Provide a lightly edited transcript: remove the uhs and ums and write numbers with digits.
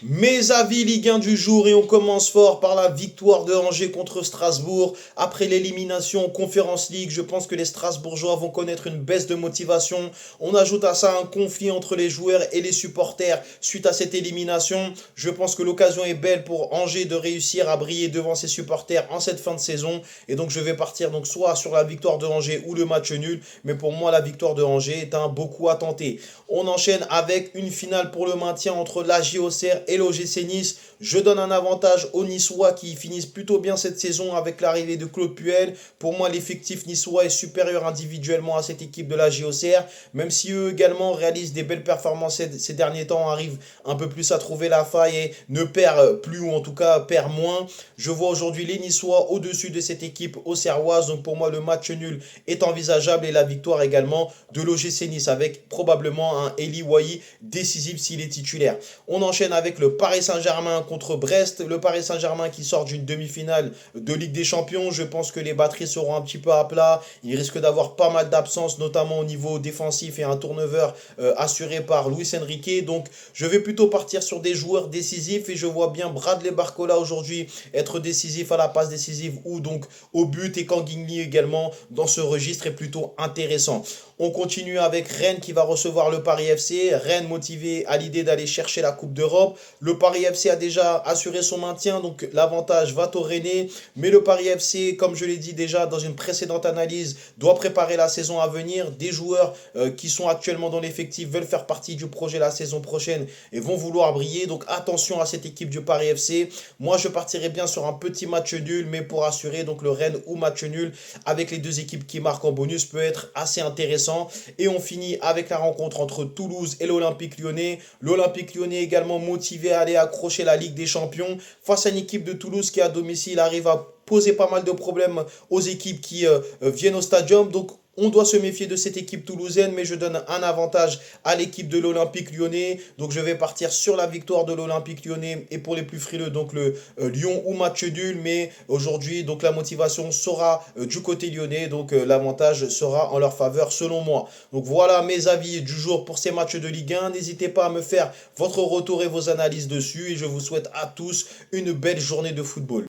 Mes avis Ligue 1 du jour et on commence fort par la victoire de Angers contre Strasbourg. Après l'élimination en Conference League, je pense que les Strasbourgeois vont connaître une baisse de motivation. On ajoute à ça un conflit entre les joueurs et les supporters suite à cette élimination. Je pense que l'occasion est belle pour Angers de réussir à briller devant ses supporters en cette fin de saison. Et donc je vais partir donc soit sur la victoire de Angers ou le match nul. Mais pour moi la victoire de Angers est un beaucoup à tenter. On enchaîne avec une finale pour le maintien entre la JOCR et l'OGC Nice. Je donne un avantage aux Niçois qui finissent plutôt bien cette saison avec l'arrivée de Claude Puel. Pour moi, l'effectif niçois est supérieur individuellement à cette équipe de la JOCR, même si eux également réalisent des belles performances ces derniers temps, arrivent un peu plus à trouver la faille et ne perdent plus ou en tout cas perdent moins. Je vois aujourd'hui les Niçois au-dessus de cette équipe auxerroise, donc pour moi le match nul est envisageable et la victoire également de l'OGC Nice avec probablement un Eli Wahi décisif s'il est titulaire. On enchaîne avec le Paris Saint-Germain contre Brest. Le Paris Saint-Germain qui sort d'une demi-finale de Ligue des Champions. Je pense que les batteries seront un petit peu à plat. Il risque d'avoir pas mal d'absences, notamment au niveau défensif et un turnover assuré par Luis Enrique. Donc je vais plutôt partir sur des joueurs décisifs et je vois bien Bradley Barcola aujourd'hui être décisif à la passe décisive ou donc au but et Kangin également dans ce registre est plutôt intéressant. On continue avec Rennes qui va recevoir le Paris FC. Rennes motivé à l'idée d'aller chercher la Coupe d'Europe. Le Paris FC a déjà assuré son maintien, donc l'avantage va au Rennais. Mais le Paris FC, comme je l'ai dit déjà dans une précédente analyse, doit préparer la saison à venir. Des joueurs qui sont actuellement dans l'effectif veulent faire partie du projet la saison prochaine et vont vouloir briller. Donc attention à cette équipe du Paris FC. Moi, je partirai bien sur un petit match nul, mais pour assurer donc le Rennes ou match nul avec les deux équipes qui marquent en bonus peut être assez intéressant. Et on finit avec la rencontre entre Toulouse et l'Olympique Lyonnais. L'Olympique Lyonnais également motivé à aller accrocher la Ligue des Champions face à une équipe de Toulouse qui à domicile arrive à poser pas mal de problèmes aux équipes qui viennent au stadium. Donc on doit se méfier de cette équipe toulousaine, mais je donne un avantage à l'équipe de l'Olympique Lyonnais. Donc je vais partir sur la victoire de l'Olympique Lyonnais et pour les plus frileux, donc le Lyon ou match nul. Mais aujourd'hui, donc la motivation sera du côté lyonnais, donc l'avantage sera en leur faveur selon moi. Donc voilà mes avis du jour pour ces matchs de Ligue 1. N'hésitez pas à me faire votre retour et vos analyses dessus et je vous souhaite à tous une belle journée de football.